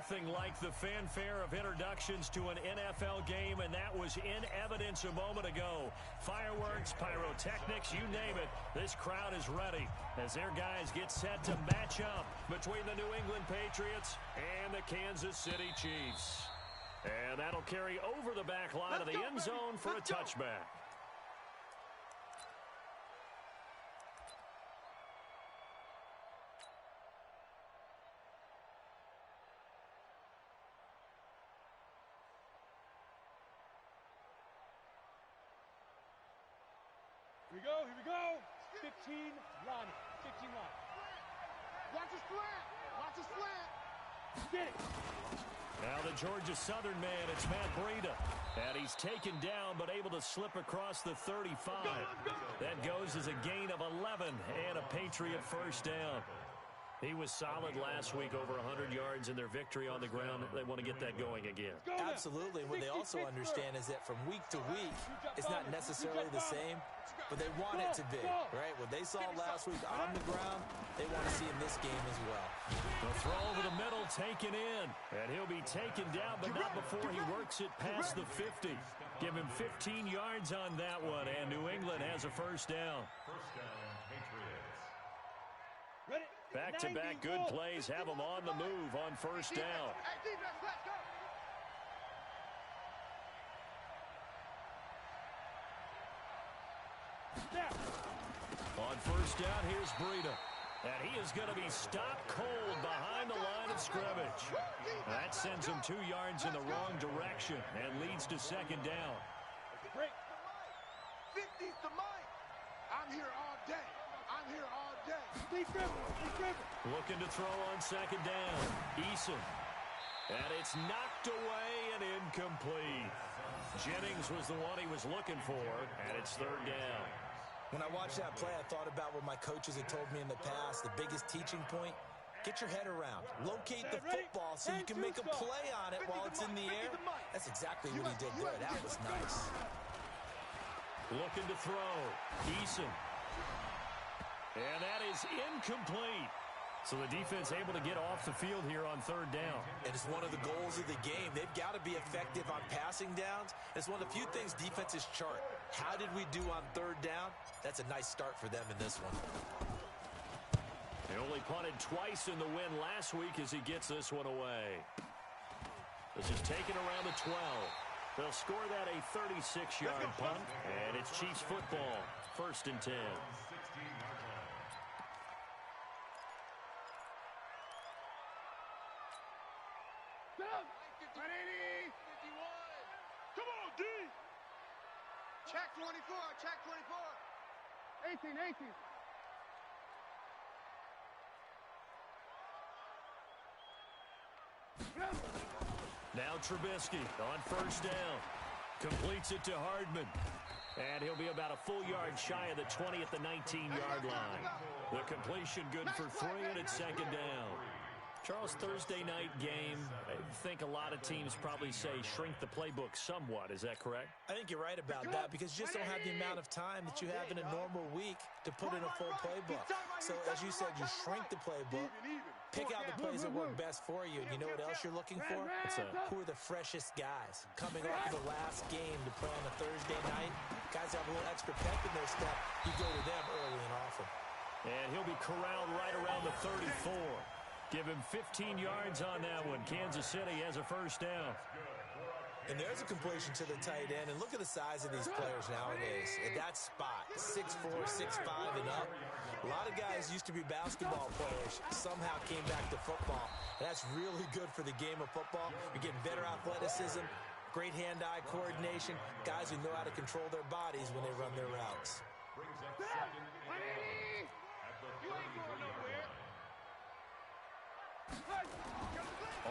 Nothing like the fanfare of introductions to an NFL game, and that was in evidence a moment ago. Fireworks, pyrotechnics, you name it. This crowd is ready as their guys get set to match up between the New England Patriots and the Kansas City Chiefs. And that'll carry over the back line of the end zone for a touchback. Here we go. 15 line. 15 line. Watch a slant. Watch a slant. Get it. Now the Georgia Southern man, it's Matt Breida. And he's taken down but able to slip across the 35. That goes as a gain of 11 and a Patriot first down. He was solid last week, over 100 yards in their victory on the ground. They want to get that going again. Absolutely. What they also understand is that from week to week, it's not necessarily the same, but they want it to be, right? What they saw last week on the ground, they want to see in this game as well. The throw over the middle taken in, and he'll be taken down, but not before he works it past the 50. Give him 15 yards on that one, and New England has a first down. First down, Patriots. Ready? Back-to-back good plays have them on the move on first down. On first down, here's Breida. And he is going to be stopped cold behind the line of scrimmage. That sends him 2 yards in the wrong direction and leads to second down. Break. 50's the mic. I'm here all day. I'm here all day. Looking to throw on second down. Eason. And it's knocked away and incomplete. Jennings was the one he was looking for, and it's third down. When I watched that play, I thought about what my coaches had told me in the past. The biggest teaching point, get your head around. Locate the football so you can make a play on it while it's in the air. That's exactly what he did there. That was nice. Looking to throw. Eason. And that is incomplete. So the defense able to get off the field here on third down. And it's one of the goals of the game. They've got to be effective on passing downs. It's one of the few things defenses chart. How did we do on third down? That's a nice start for them in this one. They only punted twice in the win last week as he gets this one away. This is taken around the 12. They'll score that a 36-yard punt, and it's Chiefs football, 1st and 10. Come on, D. Check 24. Check 24. 18. Now Trubisky on first down. Completes it to Hardman. And he'll be about a full yard shy of the 20 at the 19-yard line. The completion good for 3, and it's second down. Charles, Thursday night game, I think a lot of teams probably say shrink the playbook somewhat. Is that correct? I think you're right about that because you just don't have the amount of time that you have in a normal week to put in a full playbook. So, as you said, you shrink the playbook, pick out the plays that work best for you. And you know what else you're looking for? Who are the freshest guys coming off of the last game to play on a Thursday night? Guys have a little extra pep in their step. You go to them early and often. And he'll be corralled right around the 34. Give him 15 yards on that one. Kansas City has a first down. And there's a completion to the tight end. And look at the size of these players nowadays. At that spot, 6'4", 6'5", and up. A lot of guys used to be basketball players. Somehow came back to football. And that's really good for the game of football. You're getting better athleticism, great hand-eye coordination, guys who know how to control their bodies when they run their routes. You ain't going nowhere.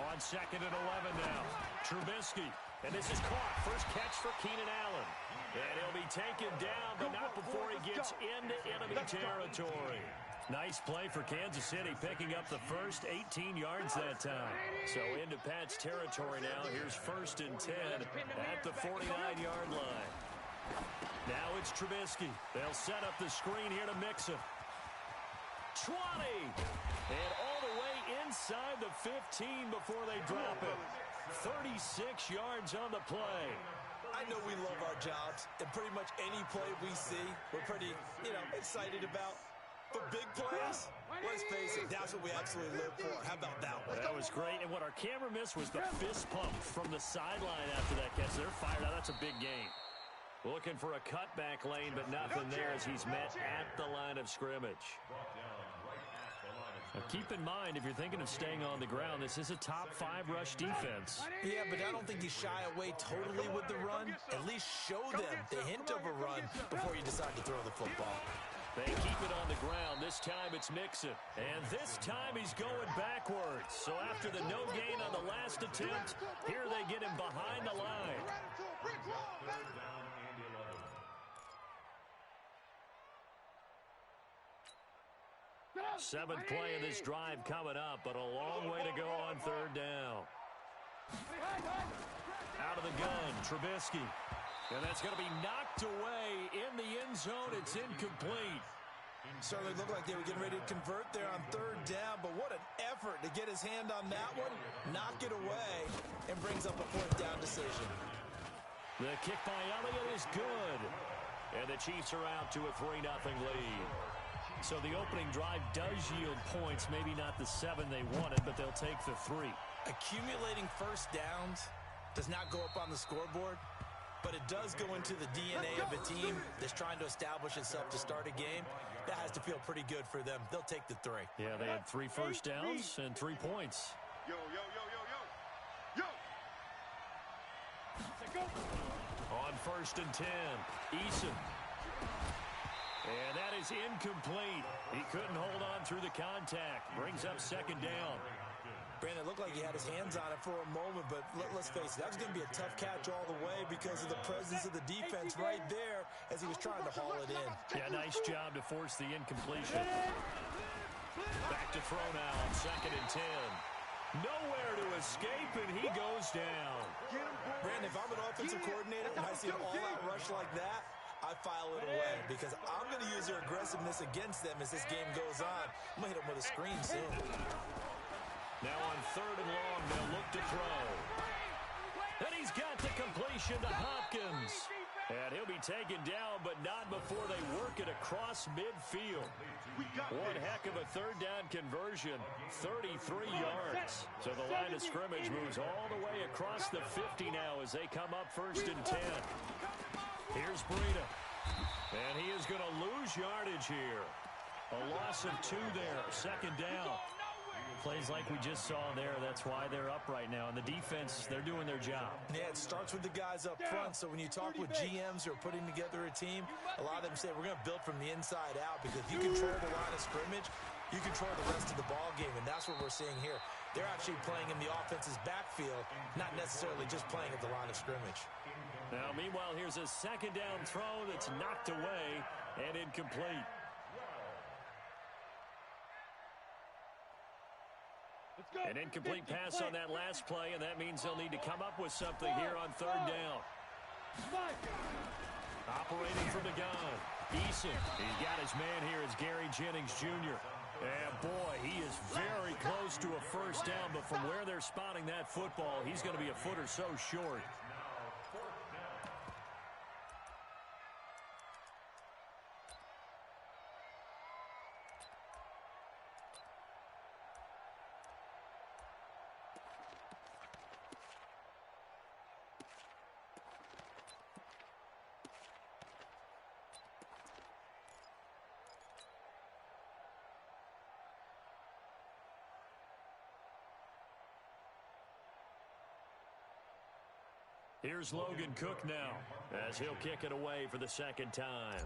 On second and 11 now. Trubisky. And this is caught. First catch for Keenan Allen. And he'll be taken down, but not before he gets into enemy territory. Nice play for Kansas City, picking up the first 18 yards that time. So into Pat's territory now. Here's 1st and 10 at the 49-yard line. Now it's Trubisky. They'll set up the screen here to mix him. 20. And all the way inside inside the 15 before they drop it. 36 yards on the play. I know we love our jobs, and pretty much any play we see, we're pretty, excited about. But big plays, let's face it, that's what we absolutely live for. How about that one? That was great, and what our camera missed was the fist pump from the sideline after that catch. They're fired out. That's a big game. Looking for a cutback lane, but nothing there as he's met at the line of scrimmage. Now keep in mind, if you're thinking of staying on the ground, this is a top 5 rush defense. Yeah, but I don't think you shy away totally with the run. At least show them the hint of a run before you decide to throw the football. They keep it on the ground. This time it's Mixon. And this time he's going backwards. So after the no gain on the last attempt, here they get him behind the line. 7th play of this drive coming up, but a long way to go on 3rd down. Out of the gun, Trubisky. And that's going to be knocked away in the end zone. It's incomplete. Certainly looked like they were getting ready to convert there on 3rd down, but what an effort to get his hand on that one, knock it away, and brings up a 4th down decision. The kick by Elliott is good. And the Chiefs are out to a 3-0 lead. So the opening drive does yield points, maybe not the 7 they wanted, but they'll take the 3. Accumulating first downs does not go up on the scoreboard, but it does go into the DNA of a team that's trying to establish itself to start a game. That has to feel pretty good for them. They'll take the 3. Yeah, they had 3 first downs and 3 points. Yo. On 1st and 10, Eason. And that is incomplete. He couldn't hold on through the contact. Brings up 2nd down. Brandon, it looked like he had his hands on it for a moment, but let's face it, that was going to be a tough catch all the way because of the presence of the defense right there as he was trying to haul it in. Yeah, nice job to force the incompletion. Back to throw now on 2nd and 10. Nowhere to escape, and he goes down. Brandon, if I'm an offensive coordinator and I see an all-out rush like that, I file it away because I'm going to use their aggressiveness against them as this game goes on. I'm going to hit them with a screen soon. Now on 3rd and long, they'll look to throw. And he's got the completion to Hopkins. And he'll be taken down, but not before they work it across midfield. One heck of a 3rd down conversion, 33 yards. So the line of scrimmage moves all the way across the 50 now as they come up 1st and 10. Here's Breida. And he is going to lose yardage here. A loss of 2 there, 2nd down. Plays like we just saw there. That's why they're up right now. And the defense, they're doing their job. Yeah, it starts with the guys up front. So when you talk with GMs who are putting together a team, a lot of them say we're going to build from the inside out because if you control the line of scrimmage, you control the rest of the ball game. And that's what we're seeing here. They're actually playing in the offense's backfield, not necessarily just playing at the line of scrimmage. Now, meanwhile, here's a 2nd down throw that's knocked away and incomplete. An incomplete pass on that last play, and that means they'll need to come up with something here on 3rd down. Operating from the gun, Eason. He's got his man here. It's Gary Jennings Jr. And, boy, he is very close to a 1st down, but from where they're spotting that football, he's going to be a foot or so short. Here's Logan Cook now as he'll kick it away for the 2nd time.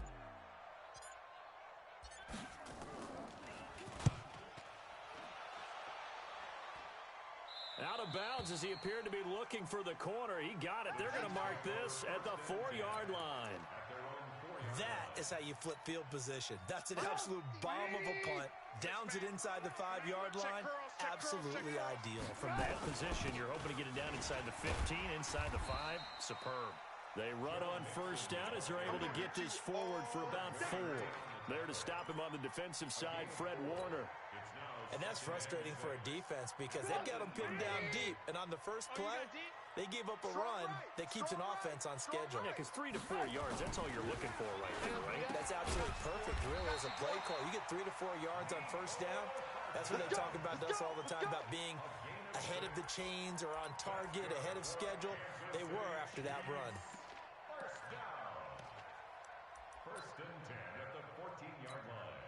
Out of bounds as he appeared to be looking for the corner. He got it. They're going to mark this at the 4-yard line. That is how you flip field position. That's an absolute bomb of a punt. Downs it inside the 5-yard line. Absolutely ideal. From that position, you're hoping to get it down inside the 15, inside the 5. Superb. They run on 1st down as they're able to get this forward for about 4. There to stop him on the defensive side, Fred Warner. And that's frustrating for a defense because they've got them pinned down deep. And on the first play, they gave up a run that keeps an offense on schedule. Yeah, because 3 to 4 yards, that's all you're looking for right there, right? That's absolutely perfect, really, as a play call. You get 3 to 4 yards on first down. That's what they talk about us all the time, about being ahead of the chains or on target, ahead of schedule. They were after that run. First down. First and 10 at the 14-yard line.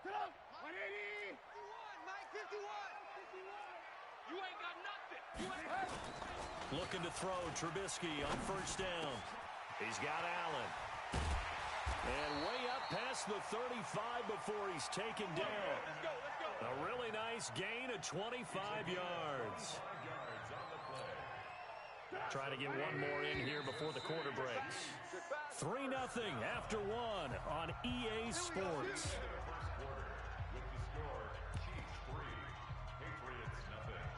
Get up! 180! 51, Mike, 51. You ain't got nothing! You ain't... Looking to throw, Trubisky on first down. He's got Allen. And way up past the 35 before he's taken down. Let's go, let's go! A really nice gain of 25 yards. 5 yards on the play. Trying to get one more in here before the quarter breaks. 3-0 after 1 on EA Sports. First quarter with the score Chiefs 3, Patriots nothing.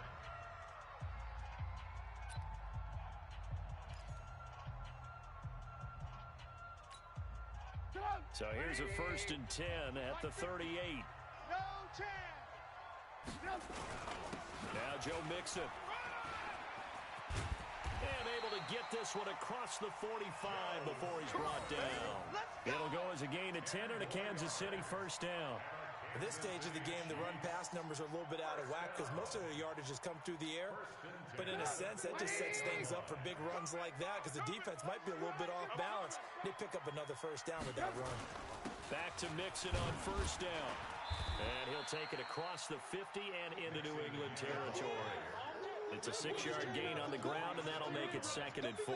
So here's a first and 10 at the 38. No chance! Now Joe Mixon. And able to get this one across the 45 before he's brought down. It'll go as a gain of 10 and a Kansas City first down. At this stage of the game, the run-pass numbers are a little bit out of whack because most of their yardage has come through the air. But in a sense, that just sets things up for big runs like that because the defense might be a little bit off balance. They pick up another first down with that run. Back to Mixon on first down. And he'll take it across the 50 and into New England territory. It's a 6-yard gain on the ground, and that'll make it 2nd and 4.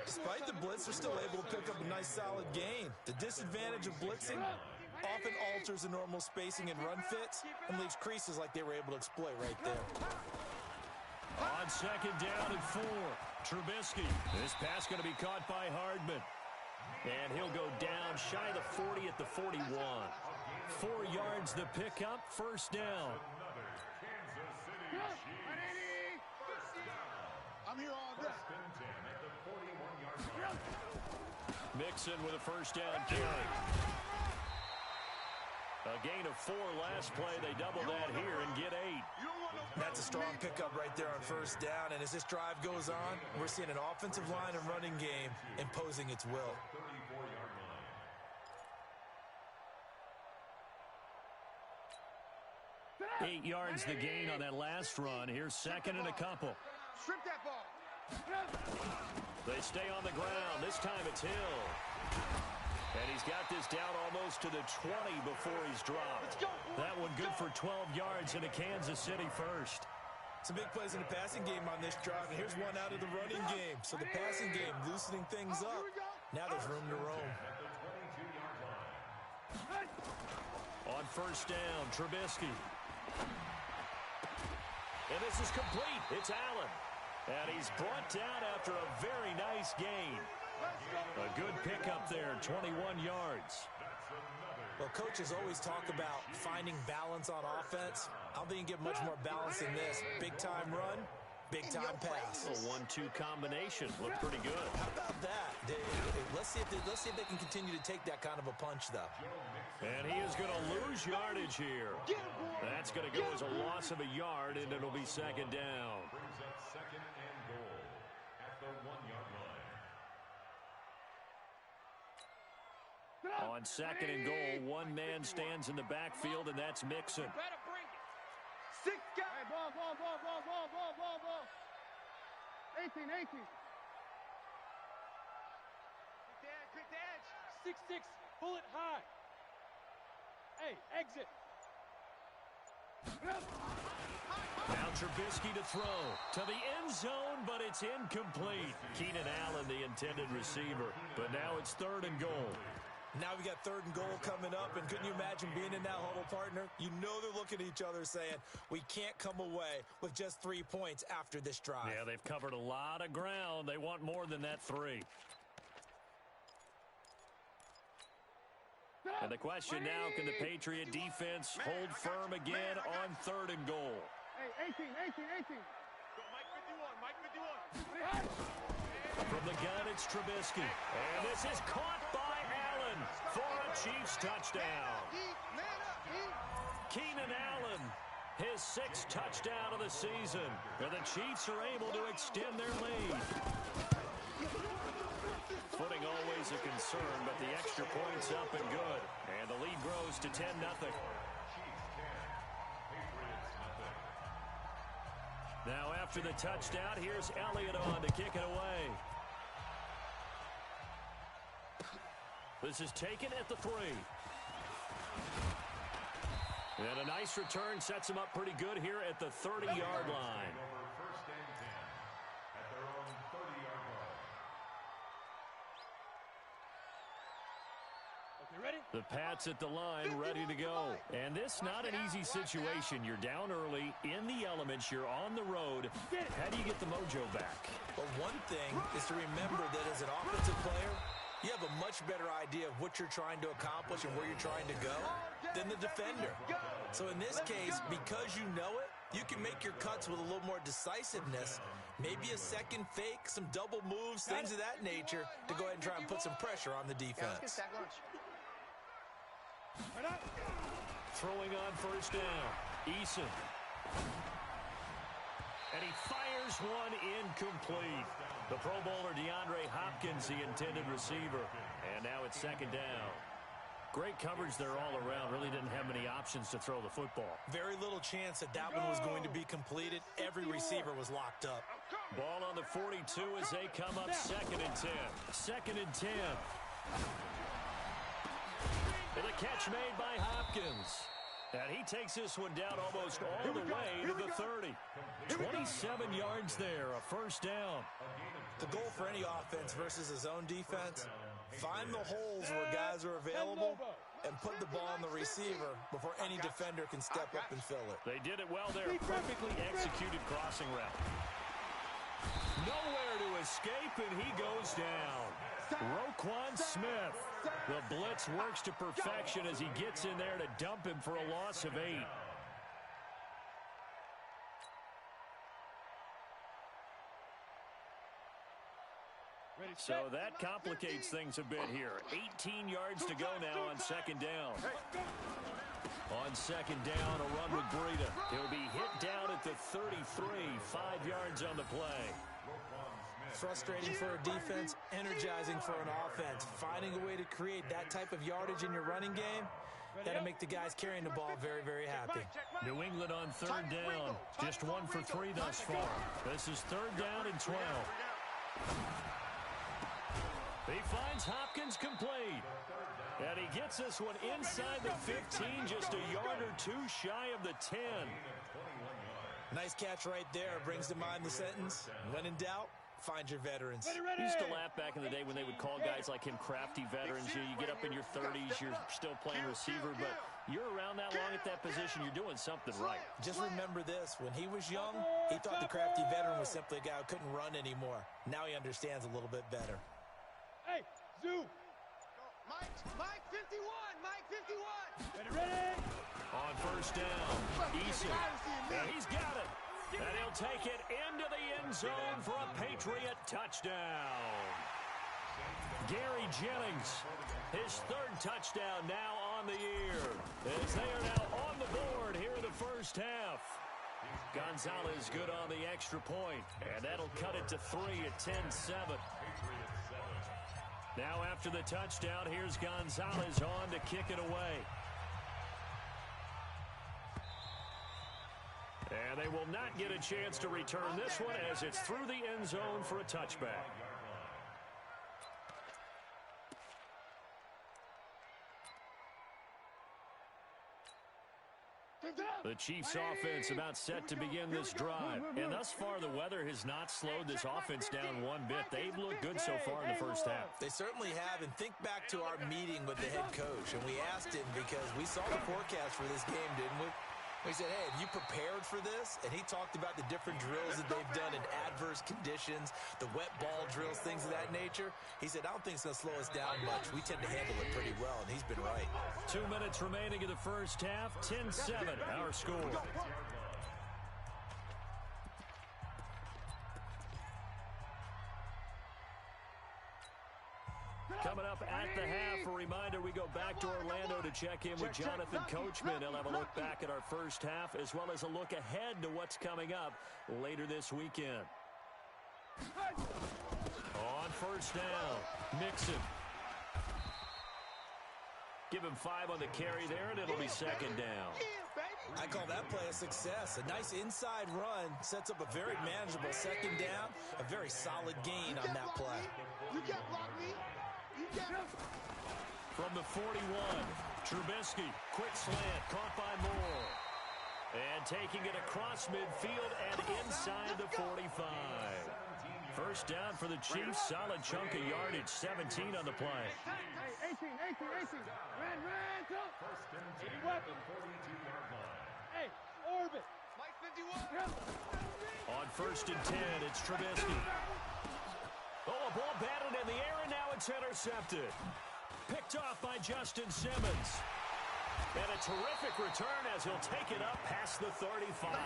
Despite the blitz, they're still able to pick up a nice solid gain. The disadvantage of blitzing often alters the normal spacing and run fits and leaves creases like they were able to exploit right there. On 2nd down and 4, Trubisky. This pass going to be caught by Hardman. And he'll go down shy of the 40 at the 41. 4 yards the pickup, first down. Another Kansas City Chiefs. First down. I'm here all day. First and 10 at the 41-yard line. Mixon with a first down carry. A gain of 4 last play. They double that here and get 8. That's a strong pickup right there on first down. And as this drive goes on, we're seeing an offensive line and running game imposing its will. 34-yard line. 8 yards the gain on that last run. Here's 2nd and a couple. Strip that ball. They stay on the ground. This time it's Hill. And he's got this down almost to the 20 before he's dropped. That one good for 12 yards in a Kansas City first. Some big plays in the passing game on this drive, and here's one out of the running game. So the passing game loosening things up. Now there's room to roam. At the 22-yard line. On first down, Trubisky. And this is complete. It's Allen. And he's brought down after a very nice gain. A good pickup there, 21 yards. Well, coaches always talk about finding balance on offense. I don't think you can get much more balance than this. Big-time run, big-time pass. A 1-2 combination. Looked pretty good. How about that? Let's see if they can continue to take that kind of a punch, though. And he is going to lose yardage here. That's going to go as a loss of a yard, and it'll be 2nd down. Brings up 2nd and goal at the 1-yard line. On 2nd and goal, one man stands in the backfield, and that's Mixon. Better bring it! 6 guys. Hey, ball. 18. Quick the edge. 6-6, pull it high. Hey, exit. Now Trubisky to throw to the end zone, but it's incomplete. Keenan Allen, the intended receiver. But now it's 3rd and goal. Now we got 3rd and goal coming up, and couldn't you imagine being in that huddle, partner? You know they're looking at each other saying, we can't come away with just 3 points after this drive. Yeah, they've covered a lot of ground. They want more than that 3. And the question now, can the Patriot defense hold firm again on 3rd and goal? Hey, 18. Go, Mike 51. From the gun, it's Trubisky. And this is caught by Allen for a Chiefs touchdown. Keenan Allen, his 6th touchdown of the season. And the Chiefs are able to extend their lead. Footing always a concern, but the extra point's up and good. And the lead grows to 10-0. Now after the touchdown, here's Elliott on to kick it away. This is taken at the 3. And a nice return sets him up pretty good here at the 30-yard line. First and 10 at their own 30-yard line. Okay, ready? The Pats at the line, ready to go. And this not an easy situation. You're down early, in the elements, you're on the road. How do you get the mojo back? Well, one thing is to remember that as an offensive player, you have a much better idea of what you're trying to accomplish and where you're trying to go than the defender. So in this case, because you know it, you can make your cuts with a little more decisiveness, maybe a second fake, some double moves, things of that nature, to go ahead and try and put some pressure on the defense. Throwing on first down, Eason. And he fires one incomplete. The Pro Bowler DeAndre Hopkins, the intended receiver. And now it's 2nd down. Great coverage there all around. Really didn't have many options to throw the football. Very little chance that that one was going to be completed. Every receiver was locked up. Ball on the 42 as they come up 2nd and 10. 2nd and 10. And a catch made by Hopkins. And he takes this one down almost all the way to the 30. 27 yards there, a first down. The goal for any offense versus his own defense, find the holes where guys are available and put the ball on the receiver before any defender can step up and fill it. They did it well there. Perfectly executed crossing route. Nowhere to escape, and he goes down. Roquan Smith. The blitz works to perfection as he gets in there to dump him for a loss of 8. So that complicates things a bit here. 18 yards to go now on 2nd down. On 2nd down, a run with Breida. He'll be hit down at the 33, 5 yards on the play. Frustrating for a defense, energizing for an offense. Finding a way to create that type of yardage in your running game, that'll make the guys carrying the ball very, very happy. New England on 3rd down. Just 1 for 3 thus far. This is 3rd down and 12. He finds Hopkins complete. And he gets this one inside the 15, just a yard or 2 shy of the 10. Nice catch right there. Brings to mind the sentence, when in doubt, find your veterans. I used to laugh back in the day when they would call guys like him crafty veterans. You get up in your 30s, you're still playing receiver, but you're around that long at that position, you're doing something right. Just remember this, when he was young, he thought the crafty veteran was simply a guy who couldn't run anymore. Now he understands a little bit better. Hey, Zoo. Mike 51, Mike 51. Ready? On first down, Eason. And he's got it. And he'll take it into the end zone for a Patriot touchdown. Gary Jennings, his 3rd touchdown now on the year, as they are now on the board here in the first half. Gonzalez good on the extra point, and that'll cut it to 3 at 10-7. Now after the touchdown, here's Gonzalez on to kick it away. And they will not get a chance to return this one as it's through the end zone for a touchback. The Chiefs offense about set to begin this drive. And thus far, the weather has not slowed this offense down one bit. They've looked good so far in the first half. They certainly have. And think back to our meeting with the head coach. And we asked him because we saw the forecast for this game, didn't we? We said, hey, have you prepared for this? And he talked about the different drills that they've done in adverse conditions, the wet ball drills, things of that nature. He said, I don't think it's going to slow us down much. We tend to handle it pretty well, and he's been right. 2 minutes remaining in the first half. 10-7, our score. Coming up at the half, a reminder, we go back to Orlando to check in with Jonathan Coachman. He'll have a look back at our first half as well as a look ahead to what's coming up later this weekend. On first down, Mixon. Give him 5 on the carry there, and it'll be second down. I call that play a success. A nice inside run sets up a very manageable second down. A very solid gain on that play. You can't block me. You can't. From the 41, Trubisky, quick slant, caught by Moore. And taking it across midfield and inside the 45. First down for the Chiefs, solid chunk of yardage, 17 on the play. Hey, 18. Ran, go. First and 10 at the 42-yard line. Hey, orbit. Mike 51. On first and 10, it's Trubisky. Oh, a ball batted in the air, and now it's intercepted. Picked off by Justin Simmons. And a terrific return as he'll take it up past the 35.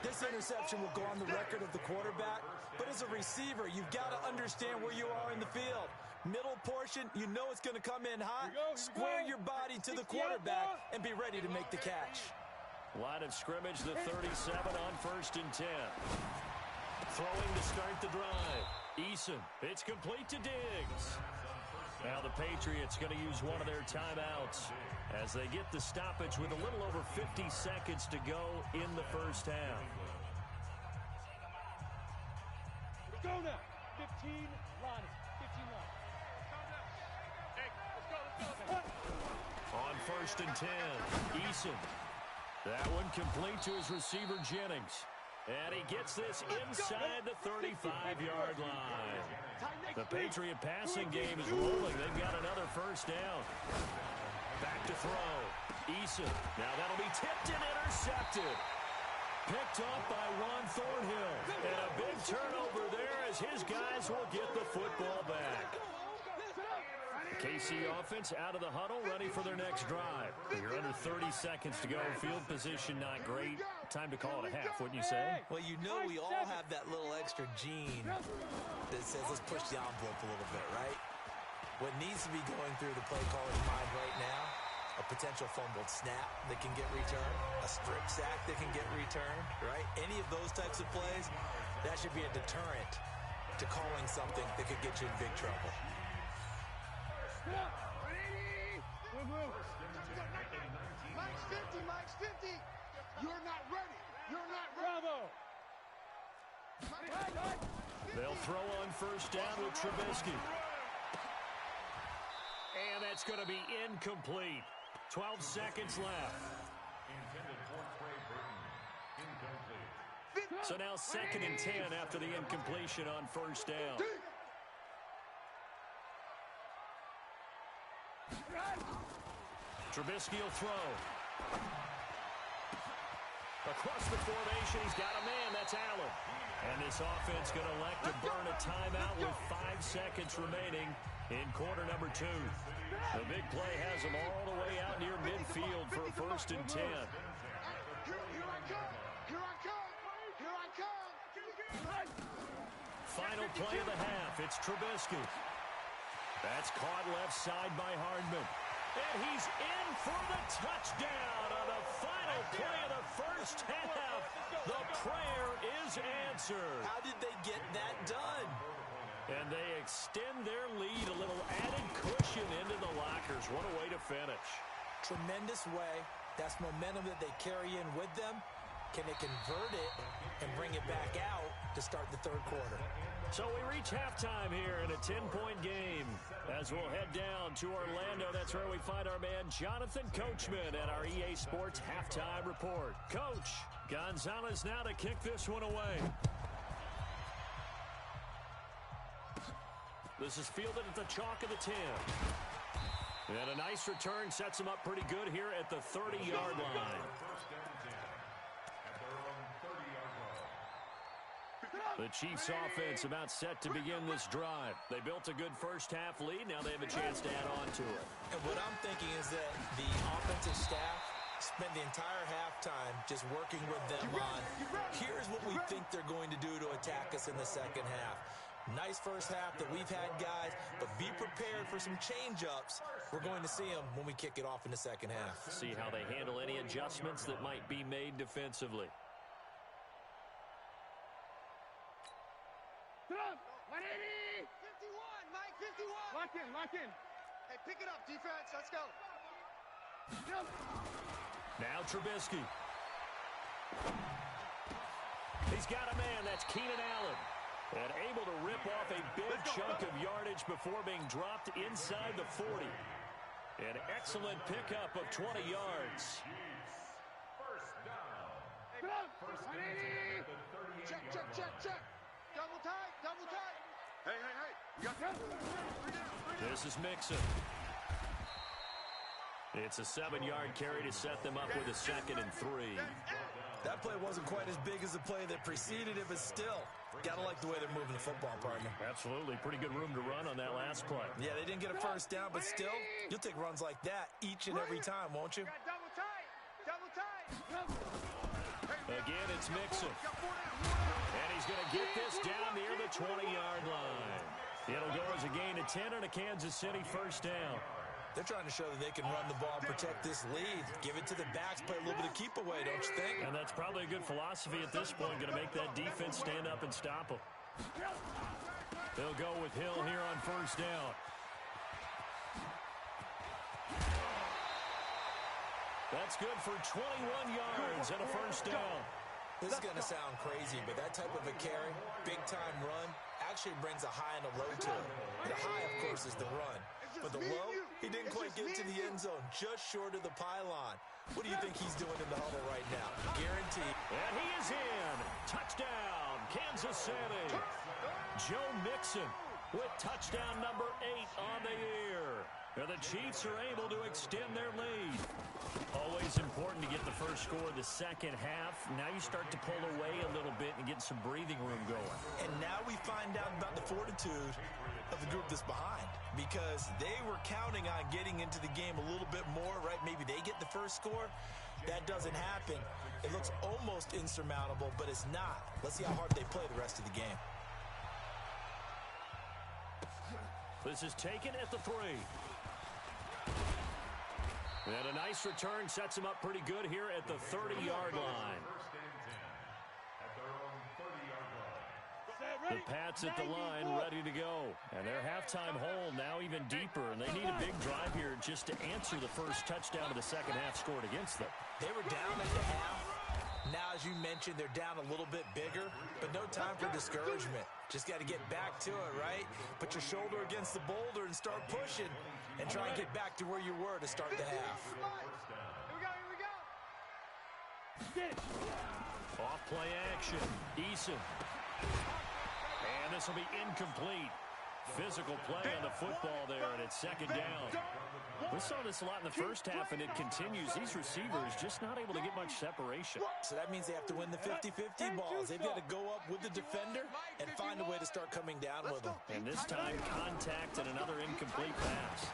This interception will go on the record of the quarterback, but as a receiver, you've got to understand where you are in the field. Middle portion, you know it's going to come in hot. Square your body to the quarterback and be ready to make the catch. Line of scrimmage, the 37 on first and 10. Throwing to start the drive. Eason, it's complete to Diggs. Now the Patriots going to use one of their timeouts as they get the stoppage with a little over 50 seconds to go in the first half. Go now. 15, Lonnie. 15 line. Hey, let's go. On first and 10, Eason. That one complete to his receiver, Jennings. And he gets this inside the 35-yard line. The Patriot passing game is rolling. They've got another first down. Back to throw. Eason. Now that'll be tipped and intercepted. Picked off by Juan Thornhill. And a big turnover there as his guys will get the football back. KC offense out of the huddle, ready for their next drive. You're under 30 seconds to go. Field position not great. Time to call it a half, wouldn't you say? Well, you know we all have that little extra gene that says let's push the envelope a little bit, right? What needs to be going through the play caller's mind right now, a potential fumbled snap that can get returned, a strip sack that can get returned, right? Any of those types of plays, that should be a deterrent to calling something that could get you in big trouble. Mike's 50. You're not ready. Bravo. They'll throw on first down with Trubisky. And that's going to be incomplete. 12 seconds left. Intended for Trey Burton. Incomplete. So now second and 10 after the incompletion on first down. Trubisky will throw. Across the formation, he's got a man. That's Allen. And this offense going to elect to burn a timeout with 5 seconds remaining in quarter number 2. The big play has them all the way out near midfield for a first and 10. Here I come. Final play of the half. It's Trubisky. That's caught left side by Hardman. And he's in for the touchdown on the final play of the first half. The prayer is answered. How did they get that done? And they extend their lead, a little added cushion into the lockers. What a way to finish. Tremendous way. That's momentum that they carry in with them. Can they convert it and bring it back out to start the third quarter? So we reach halftime here in a 10-point game. As we'll head down to Orlando, that's where we find our man Jonathan Coachman at our EA Sports Halftime Report. Coach, Gonzalez now to kick this one away. This is fielded at the chalk of the 10. And a nice return sets him up pretty good here at the 30-yard line. The Chiefs offense about set to begin this drive. They built a good first half lead. Now they have a chance to add on to it. And what I'm thinking is that the offensive staff spent the entire halftime just working with them on, here's what we think they're going to do to attack us in the second half. Nice first half that we've had, guys, but be prepared for some change-ups. We're going to see them when we kick it off in the second half. See how they handle any adjustments that might be made defensively. 180! 51, Mike, 51. Lock in, lock in. Hey, pick it up, defense. Let's go. Now Trubisky. He's got a man. That's Keenan Allen. And able to rip off a big chunk of yardage before being dropped inside the 40. An excellent pickup of 20 yards. First down. First and 10 at the 38-yard Check, check, check, check. Double tight, double tight. Hey, hey, hey. You got that? This is Mixon. It's a 7-yard carry to set them up with a 2nd and 3. That play wasn't quite as big as the play that preceded it, but still, gotta like the way they're moving the football, partner. Absolutely. Pretty good room to run on that last play. Yeah, they didn't get a first down, but still, you'll take runs like that each and every time, won't you? Double tight, double tight. Again, it's Mixon. And he's going to get this down near the 20-yard line. It'll go as a gain of 10 and a Kansas City first down. They're trying to show that they can run the ball and protect this lead. Give it to the backs, play a little bit of keep away, don't you think? And that's probably a good philosophy at this point. Going to make that defense stand up and stop them. They'll go with Hill here on first down. That's good for 21 yards and a first down. This is going to sound crazy, but that type of a carry, big-time run, actually brings a high and a low to it. The high, of course, is the run. But the low, he didn't quite get to the end zone, just short of the pylon. What do you think he's doing in the huddle right now? Guaranteed. And he is in. Touchdown, Kansas City. Joe Mixon with touchdown number 8 on the year. And the Chiefs are able to extend their lead. Always important to get the first score of the second half. Now you start to pull away a little bit and get some breathing room going. And now we find out about the fortitude of the group that's behind, because they were counting on getting into the game a little bit more, right? Maybe they get the first score. That doesn't happen. It looks almost insurmountable, but it's not. Let's see how hard they play the rest of the game. This is taken at the 3. And a nice return sets him up pretty good here at the 30-yard line. The Pats at the line, ready to go. And their halftime hole now even deeper, and they need a big drive here just to answer the first touchdown of the second half scored against them. They were down at the half. Now, as you mentioned, they're down a little bit bigger, but no time for discouragement. Just got to get back to it, right? Put your shoulder against the boulder and start pushing, and try and get back to where you were to start the half. Here we go. Off play action. Eason. And this will be incomplete. Physical play on the football there, and it's second down. We saw this a lot in the first half, and it continues. These receivers just not able to get much separation. So that means they have to win the 50-50 balls. They've got to go up with the defender and find a way to start coming down with them. And this time, contact and another incomplete pass.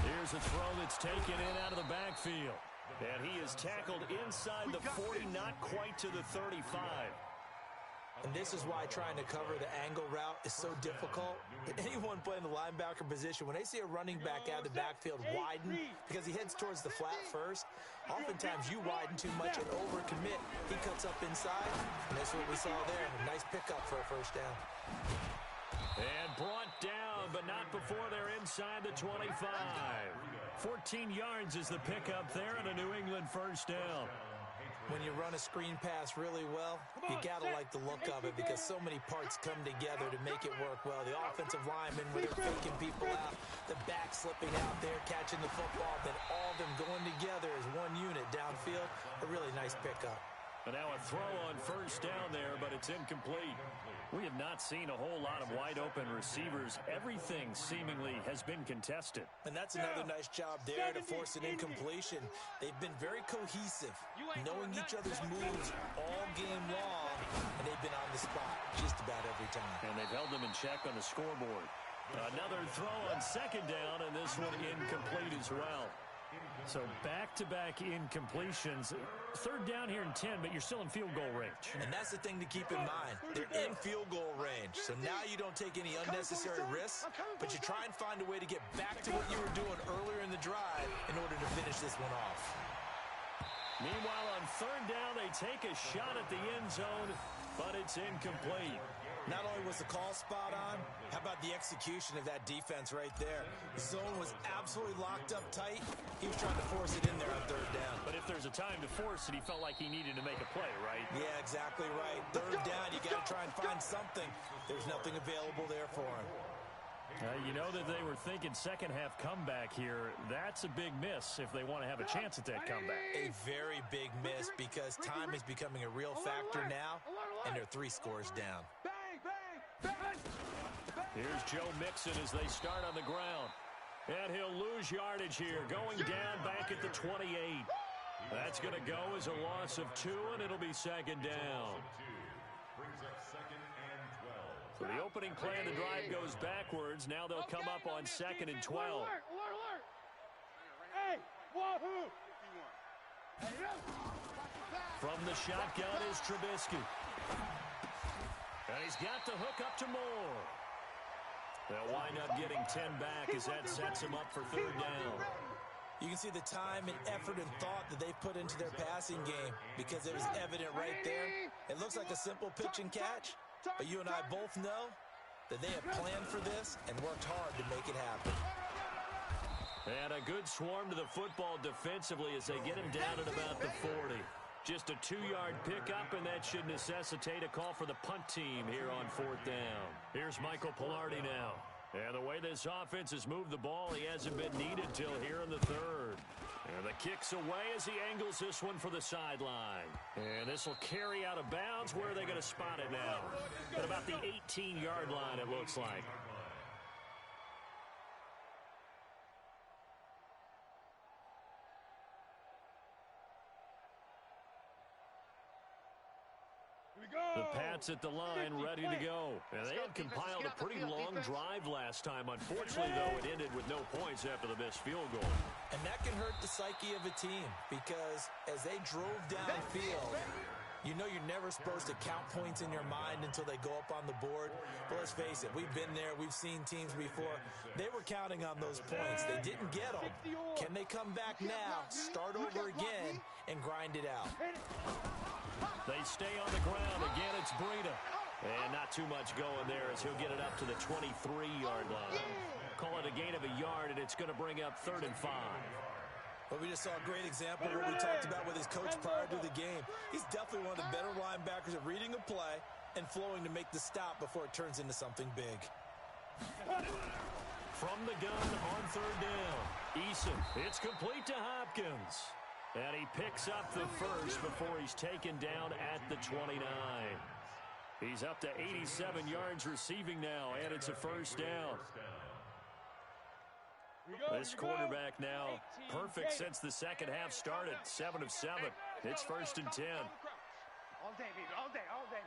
Here's a throw that's taken in out of the backfield. And he is tackled inside the 40, not quite to the 35. And this is why trying to cover the angle route is so difficult. Anyone playing the linebacker position, when they see a running back out of the backfield widen because he heads towards the flat first, oftentimes you widen too much and overcommit. He cuts up inside, and that's what we saw there. A nice pickup for a first down. And brought down, but not before they're inside the 25. 14 yards is the pickup there, and a New England first down. When you run a screen pass really well, you got to like the look of it because so many parts come together to make it work well. The offensive linemen, where they're faking people out, the back slipping out there, catching the football, then all of them going together as one unit downfield. A really nice pickup. And now a throw on first down there, but it's incomplete. We have not seen a whole lot of wide-open receivers. Everything seemingly has been contested. And that's another nice job there to force an incompletion. They've been very cohesive, knowing each other's moves all game long, and they've been on the spot just about every time. And they've held them in check on the scoreboard. Another throw on second down, and this one incomplete as well. So back-to-back incompletions. Third down here in 10, but you're still in field goal range. And that's the thing to keep in mind. They're in field goal range. So now you don't take any unnecessary risks, but you try and find a way to get back to what you were doing earlier in the drive in order to finish this one off. Meanwhile, on third down, they take a shot at the end zone, but it's incomplete. Not only was the call spot on, how about the execution of that defense right there? The zone was absolutely locked up tight. He was trying to force it in there on third down. But if there's a time to force it, he felt like he needed to make a play, right? Yeah, exactly right. Third down, you got to try and find something. There's nothing available there for him. You know that they were thinking second half comeback here. That's a big miss if they want to have a chance at that comeback. A very big miss because time is becoming a real factor now, and they're 3 scores down. Here's Joe Mixon as they start on the ground. And he'll lose yardage here, going down back at the 28. That's going to go as a loss of 2, and it'll be second down. So the opening play of the drive goes backwards. Now they'll come up on second and 12. Hey, wahoo! From the shotgun is Trubisky. And he's got the hook up to Moore. They'll wind up getting 10 back as that sets him up for third down. You can see the time and effort and thought that they've put into their passing game because it was evident right there. It looks like a simple pitch and catch, but you and I both know that they have planned for this and worked hard to make it happen. And a good swarm to the football defensively as they get him down at about the 40. Just a 2-yard pickup, and that should necessitate a call for the punt team here on fourth down. Here's Michael Pilardi now. And the way this offense has moved the ball, he hasn't been needed till here in the third. And the kick's away as he angles this one for the sideline. And this will carry out of bounds. Where are they going to spot it now? At about the 18-yard line, it looks like. The Pats at the line, ready to go. And they had compiled a pretty long drive last time. Unfortunately, though, it ended with no points after the missed field goal. And that can hurt the psyche of a team because as they drove downfield, you know you're never supposed to count points in your mind until they go up on the board. But let's face it, we've been there. We've seen teams before. They were counting on those points. They didn't get them. Can they come back now, start over again, and grind it out? They stay on the ground. Again, it's Breida. And not too much going there as he'll get it up to the 23-yard line. Call it a gain of a yard, and it's going to bring up 3rd and 5. Well, we just saw a great example of what we talked about with his coach prior to the game. He's definitely one of the better linebackers at reading a play and flowing to make the stop before it turns into something big. From the gun on 3rd down, Eason. It's complete to Hopkins. And he picks up the first before he's taken down at the 29. He's up to 87 yards receiving now, and it's a first down. This quarterback now perfect since the second half started. 7 of 7. It's 1st and 10. All day, baby. All day, all day.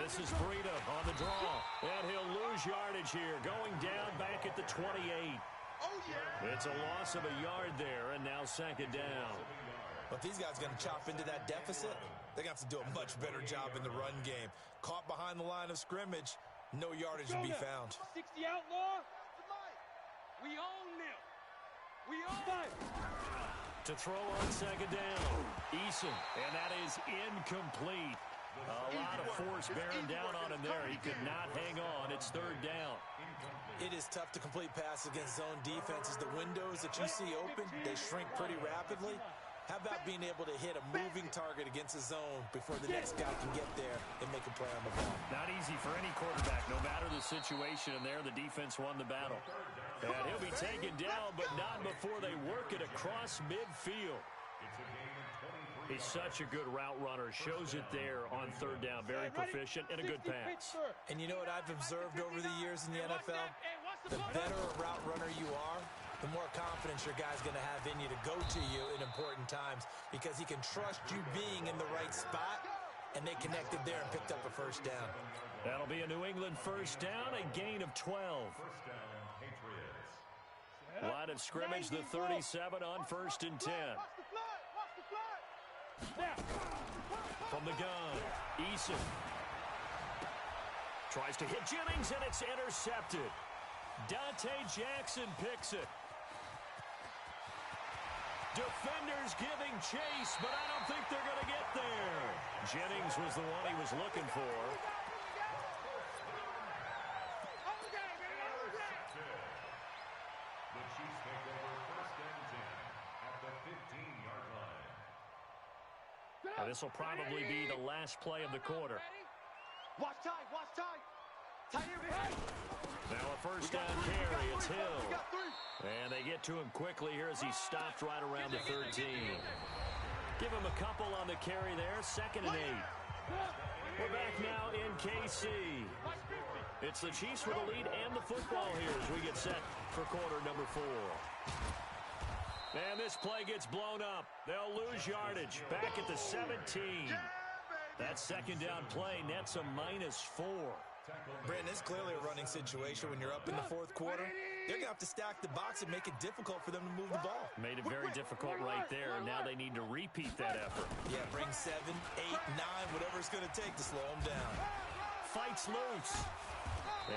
This is Breida on the draw. And he'll lose yardage here, going down back at the 28. It's a loss of a yard there, and now 2nd down. But if these guys are going to chop into that deficit, they're going to have to do a much better job in the run game. Caught behind the line of scrimmage, no yardage to be found. 60 outlaw. We own them. We own them. To throw on 2nd down, Eason, and that is incomplete. A lot of force bearing down on him there. He could not hang on. It's 3rd down. It is tough to complete passes against zone defenses. The windows that you see open, they shrink pretty rapidly. How about being able to hit a moving target against a zone before the next guy can get there and make a play on the ball? Not easy for any quarterback, no matter the situation. And there, the defense won the battle. And he'll be taken down, but not before they work it across midfield. He's such a good route runner. Shows it there on 3rd down. Very proficient and a good pass. And you know what I've observed over the years in the NFL? The better a route runner you are, the more confidence your guy's going to have in you to go to you in important times because he can trust you being in the right spot, and they connected there and picked up a 1st down. That'll be a New England 1st down, a gain of 12. First down, Patriots. Line of scrimmage, the 37 on 1st and 10. From the gun, Eason tries to hit Jennings, and it's intercepted. Dante Jackson picks it. Defenders giving chase, but I don't think they're going to get there. Jennings was the one he was looking for. The Chiefs take over 1st and 10 at the 15-yard line. And this will probably be the last play of the quarter. Watch time, watch time. Tight here behind. Now a first down carry, it's Hill. And they get to him quickly here as he stopped right around the 13. Give him a couple on the carry there, 2nd and 8. We're back now in KC. It's the Chiefs with the lead and the football here as we get set for quarter number 4. And this play gets blown up. They'll lose yardage back at the 17. That 2nd down play nets a -4. Brandon, it's clearly a running situation when you're up in the 4th quarter. They're going to have to stack the box and make it difficult for them to move the ball. Made it very difficult right there, and now they need to repeat that effort. Yeah, bring 7, 8, 9, whatever it's going to take to slow them down. Fights loose.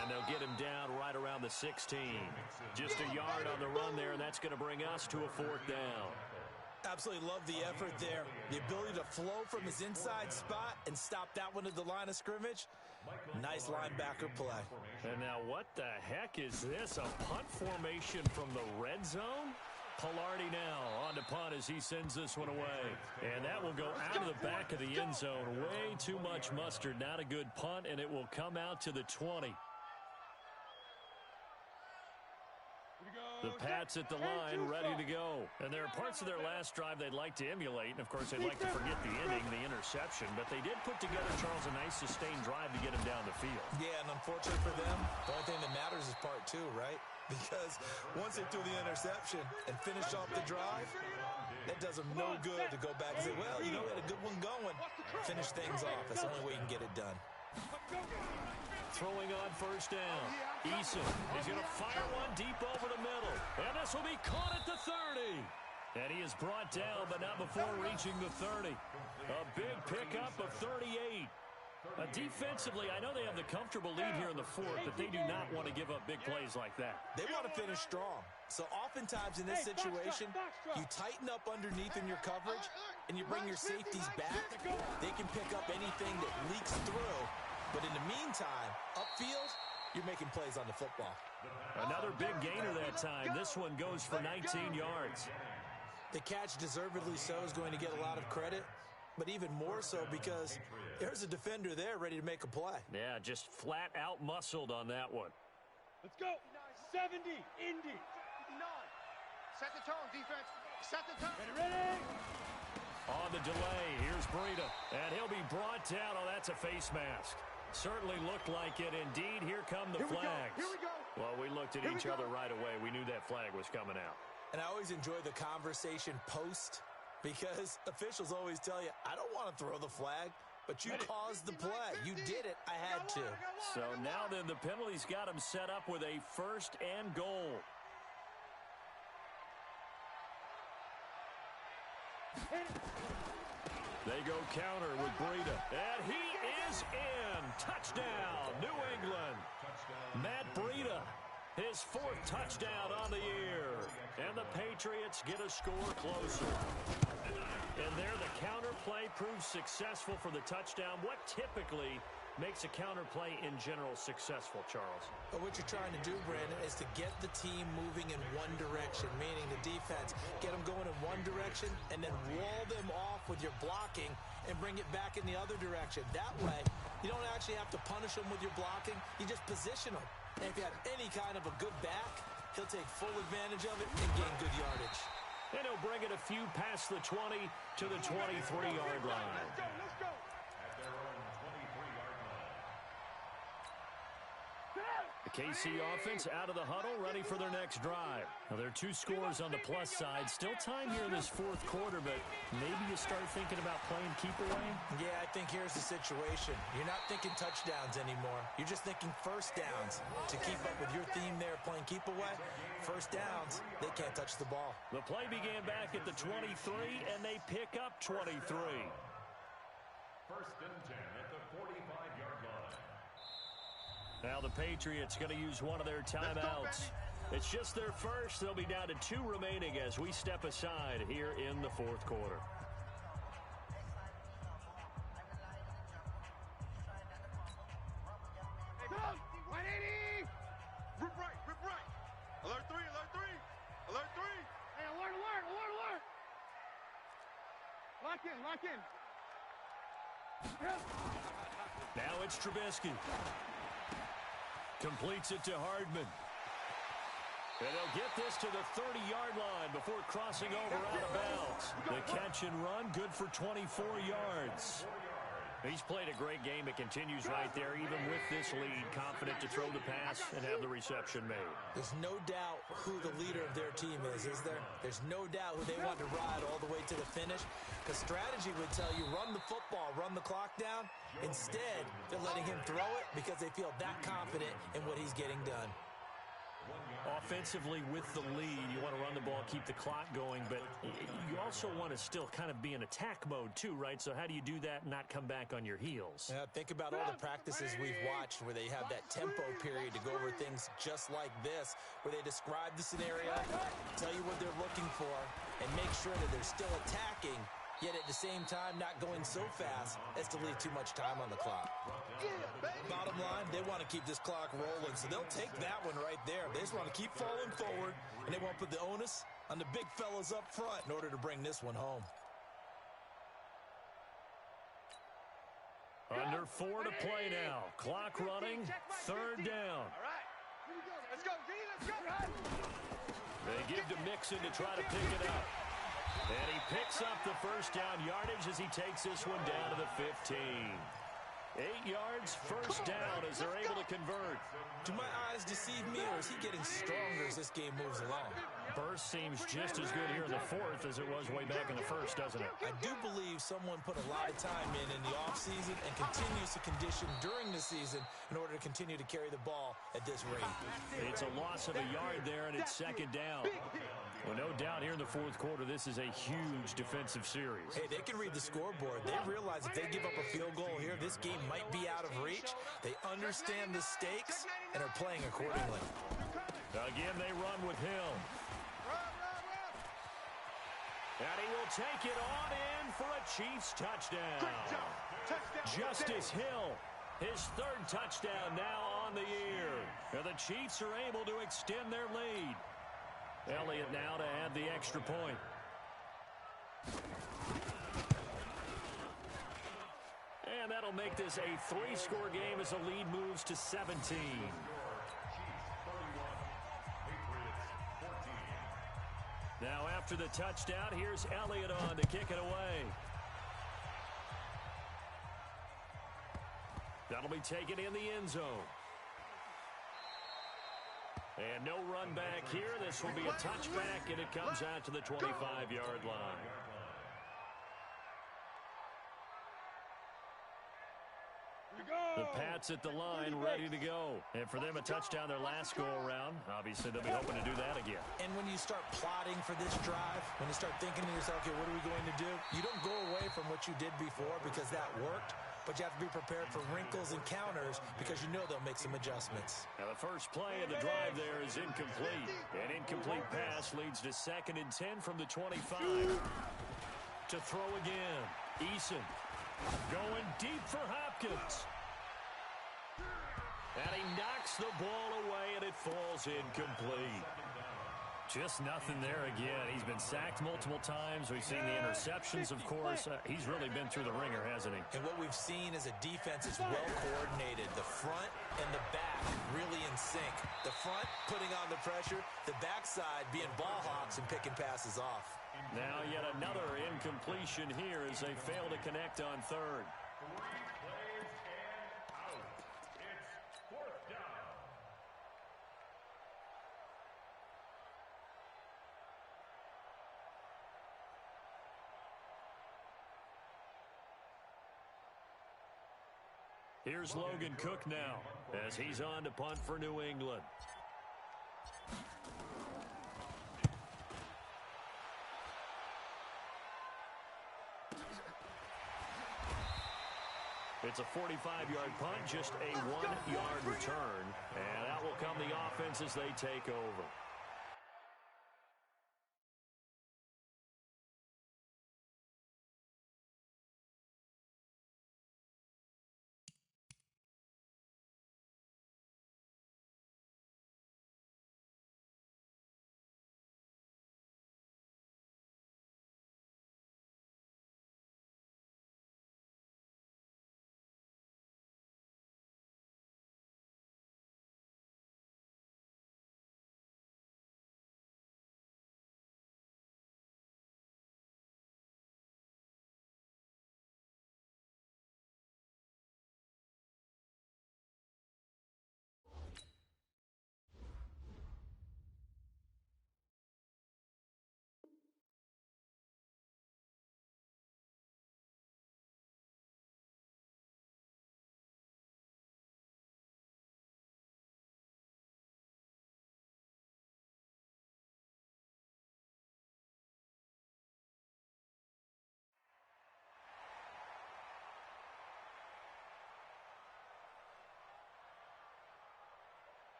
And they'll get him down right around the 16. Just a yard on the run there, and that's going to bring us to a 4th down. Absolutely love the effort there. The ability to flow from his inside spot and stop that one at the line of scrimmage. Nice linebacker play. And now what the heck is this? A punt formation from the red zone? Pilardi now on to punt as he sends this one away. And that will go out of the back of the end zone. Way too much mustard. Not a good punt, and it will come out to the 20. The Pats at the line, ready to go. And there are parts of their last drive they'd like to emulate. And, of course, they'd like to forget the ending, the interception. But they did put together, Charles, a nice sustained drive to get him down the field. Yeah, and unfortunately for them, the only thing that matters is part 2, right? Because once they threw the interception and finished off the drive, that does them no good to go back and say, well, you know, we had a good one going. Finish things off. That's the only way you can get it done. Throwing on first down. Eason is going to fire one deep over the middle. And this will be caught at the 30. And he is brought down, but not before reaching the 30. A big pickup of 38. Defensively, I know they have the comfortable lead here in the 4th, but they do not want to give up big plays like that. They want to finish strong. So oftentimes in this situation, you tighten up underneath in your coverage, and you bring your safeties back. They can pick up anything that leaks through. But in the meantime, upfield, you're making plays on the football. Another big gainer that time. This one goes for 19 yards. The catch, deservedly so, is going to get a lot of credit, but even more so because there's a defender there ready to make a play. Yeah, just flat out muscled on that one. Let's go. 70, Indy. 59. Set the tone, defense. Set the tone. Ready? On the delay, here's Breida, and he'll be brought down. Oh, that's a face mask. Certainly looked like it. Indeed, here come the flags. Here we go. Well, we looked at each other right away. We knew that flag was coming out. And I always enjoy the conversation post because officials always tell you, I don't want to throw the flag, but you caused the play. You did it. I had to. So now then the penalty's got him set up with a 1st and goal. They go counter with Breida, and he is in. Touchdown, New England. Matt Breida, his 4th touchdown on the year. And the Patriots get a score closer. And there the counter play proves successful for the touchdown. What typically makes a counter play in general successful, Charles? But what you're trying to do, Brandon, is to get the team moving in one direction, meaning the defense, get them going in one direction and then wall them off with your blocking and bring it back in the other direction. That way, you don't actually have to punish them with your blocking. You just position them. And if you have any kind of a good back, he'll take full advantage of it and gain good yardage. And he'll bring it a few past the 20 to the 23-yard line. Let's go. At their own 23-yard line. The KC offense out of the huddle, ready for their next drive. Now, there are 2 scores on the plus side. Still time here in this fourth quarter, but maybe you start thinking about playing keep away? Yeah, I think here's the situation. You're not thinking touchdowns anymore. You're just thinking first downs. To keep up with your theme there, playing keep away, first downs, they can't touch the ball. The play began back at the 23, and they pick up 23. First and 10 at the 45-yard line. Now the Patriots going to use one of their timeouts. It's just their first. They'll be down to 2 remaining as we step aside here in the fourth quarter. Hey, come on. 180. Rip right, rip right. Alert 3, alert 3. Alert 3. Hey, alert, alert, alert, alert. Lock in, lock in. Now it's Trubisky. Completes it to Hardman. And they'll get this to the 30-yard line before crossing over out of bounds. The catch and run, good for 24 yards. He's played a great game. It continues right there, even with this lead. Confident to throw the pass and have the reception made. There's no doubt who the leader of their team is there? There's no doubt who they want to ride all the way to the finish. Because strategy would tell you, run the football, run the clock down. Instead, they're letting him throw it because they feel that confident in what he's getting done. Offensively, with the lead, you want to run the ball, keep the clock going, but you also want to still kind of be in attack mode too, right? So how do you do that and not come back on your heels? Yeah, think about all the practices we've watched where they have that tempo period to go over things just like this, where they describe the scenario, tell you what they're looking for, and make sure that they're still attacking, yet at the same time not going so fast as to leave too much time on the clock. Bottom line, they want to keep this clock rolling, so they'll take that one right there. They just want to keep falling forward, and they won't put the onus on the big fellas up front in order to bring this one home. Under 4 to play now. Clock running, 3rd down. All right. Here we go. Let's go, D. Let's go. They give to Mixon to try to pick it up. And he picks up the first down yardage as he takes this one down to the 15. 8 yards, first down as they're able to convert. Do my eyes deceive me, or is he getting stronger as this game moves along? Burst seems just as good here in the 4th as it was way back in the 1st, doesn't it? I do believe someone put a lot of time in the offseason and continues to condition during the season in order to continue to carry the ball at this rate. It's a loss of a yard there, and it's 2nd down. Well, no doubt here in the 4th quarter, this is a huge defensive series. Hey, they can read the scoreboard. They realize if they give up a field goal here, this game might be out of reach. They understand the stakes and are playing accordingly. Again, they run with Hill. And he will take it on in for a Chiefs touchdown. Justice Hill, his 3rd touchdown now on the year. And the Chiefs are able to extend their lead. Elliott now to add the extra point. And that'll make this a 3-score game as the lead moves to 17. Now after the touchdown, here's Elliott on to kick it away. That'll be taken in the end zone. And no run back here. This will be a touchback, and it comes out to the 25-yard line. The Pats at the line, ready to go. And for them, a touchdown their last go-around. Obviously, they'll be hoping to do that again. And when you start plotting for this drive, when you start thinking to yourself, okay, what are we going to do? You don't go away from what you did before because that worked, but you have to be prepared for wrinkles and counters because you know they'll make some adjustments. Now, the first play of the drive there is incomplete. An incomplete pass leads to 2nd and 10 from the 25. To throw again. Eason going deep for Hopkins. And he knocks the ball away, and it falls incomplete. Just nothing there again. He's been sacked multiple times. We've seen the interceptions, of course. He's really been through the ringer, hasn't he? And what we've seen is a defense is well coordinated. The front and the back really in sync. The front putting on the pressure, the backside being ball hawks and picking passes off. Now yet another incompletion here as they fail to connect on 3rd. Here's Logan Cook now as he's on to punt for New England. It's a 45-yard punt, just a 1-yard return. And that will come the offense as they take over.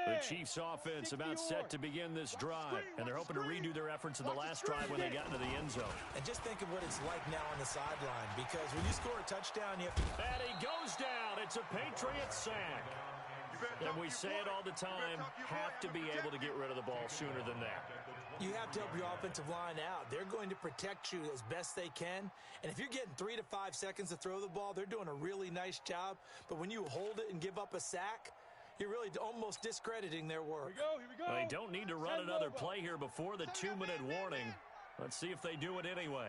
The Chiefs offense about set to begin this drive, and they're hoping to redo their efforts in the last drive when they got into the end zone. And just think of what it's like now on the sideline, because when you score a touchdown, you have to... And he goes down. It's a Patriot sack. And we say it all the time, have to be able to get rid of the ball sooner than that. You have to help your offensive line out. They're going to protect you as best they can. And if you're getting 3 to 5 seconds to throw the ball, they're doing a really nice job. But when you hold it and give up a sack, you're really almost discrediting their work. Here we go. They don't need to run another play here before the 2-minute warning. Let's see if they do it anyway.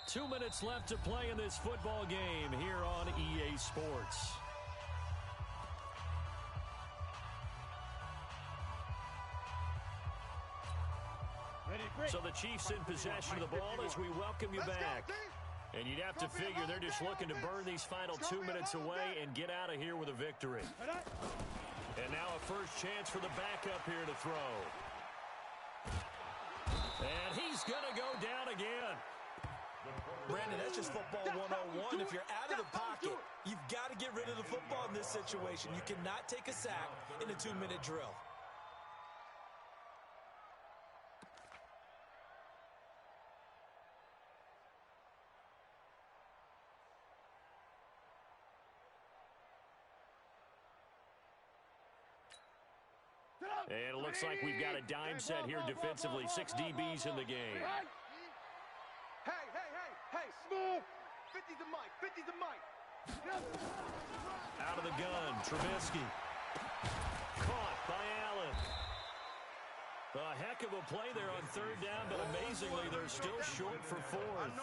Two minutes left to play in this football game here on EA Sports. So the Chiefs in possession of the ball as we welcome you back. And you'd have to figure they're just looking to burn these final 2 minutes away and get out of here with a victory. And now a first chance for the backup here to throw. And he's going to go down again. Brandon, that's just football 101. If you're out of the pocket, you've got to get rid of the football in this situation. You cannot take a sack in a 2-minute drill. And it looks like we've got a dime set here defensively. 6 DBs in the game. Hey, smooth. 50's the mic, 50's the mic. Out of the gun, Trubisky. Caught by Allen. A heck of a play there on third down, but amazingly, they're still short for fourth.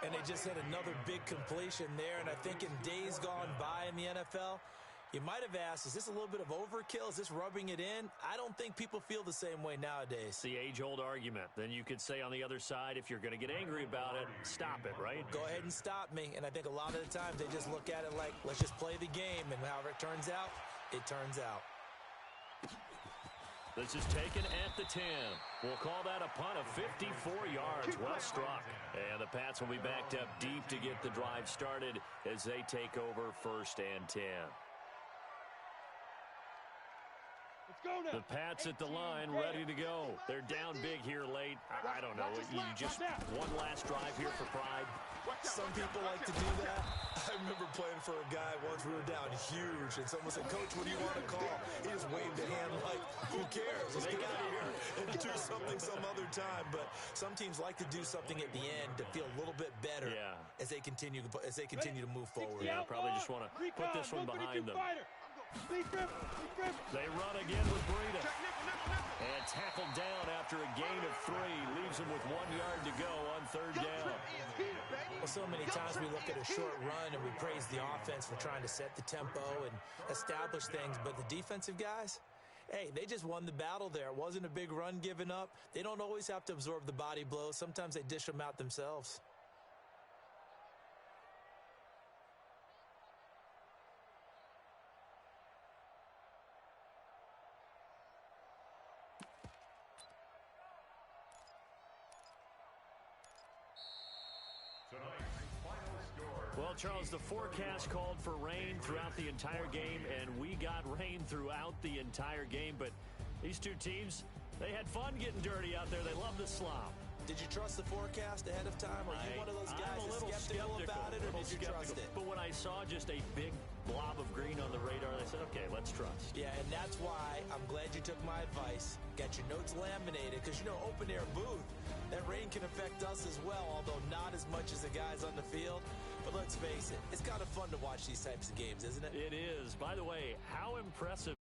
And they just had another big completion there, and I think in days gone by in the NFL, you might have asked, is this a little bit of overkill? Is this rubbing it in? I don't think people feel the same way nowadays. The age-old argument. Then you could say on the other side, if you're going to get angry about it, stop it, right? Go ahead and stop me. And I think a lot of the times they just look at it like, let's just play the game. And however it turns out, it turns out. This is taken at the 10. We'll call that a punt of 54 yards. Well struck. And the Pats will be backed up deep to get the drive started as they take over 1st and 10. The Pats at the line, ready to go. They're down big here late. I don't know. You just one last drive here for pride. Some people like to do that. I remember playing for a guy once. We were down huge, and someone said, "Coach, what do you want to call?" He just waved a hand like, "Who cares? Let's get out of here and do something some other time." But some teams like to do something at the end to feel a little bit better as they continue to move forward. Yeah, probably just want to put this one behind them. They run again with Breida. And tackled down after a gain of 3. Leaves him with 1 yard to go on third down. Well, so many times we look at a short run and we praise the offense for trying to set the tempo and establish things. But the defensive guys, Hey, they just won the battle there. It wasn't a big run given up. They don't always have to absorb the body blows. Sometimes they dish them out themselves. Well, Charles, the forecast called for rain throughout the entire game, and we got rain throughout the entire game. But these two teams, they had fun getting dirty out there. They love the slop. Did you trust the forecast ahead of time? Are you one of those guys that's skeptical about it, or did you trust it? But when I saw just a big blob of green on the radar, I said, okay, let's trust. Yeah, and that's why I'm glad you took my advice. Got your notes laminated, because, you know, open-air booth, that rain can affect us as well, although not as much as the guys on the field. But let's face it, it's kind of fun to watch these types of games, isn't it? It is. By the way, how impressive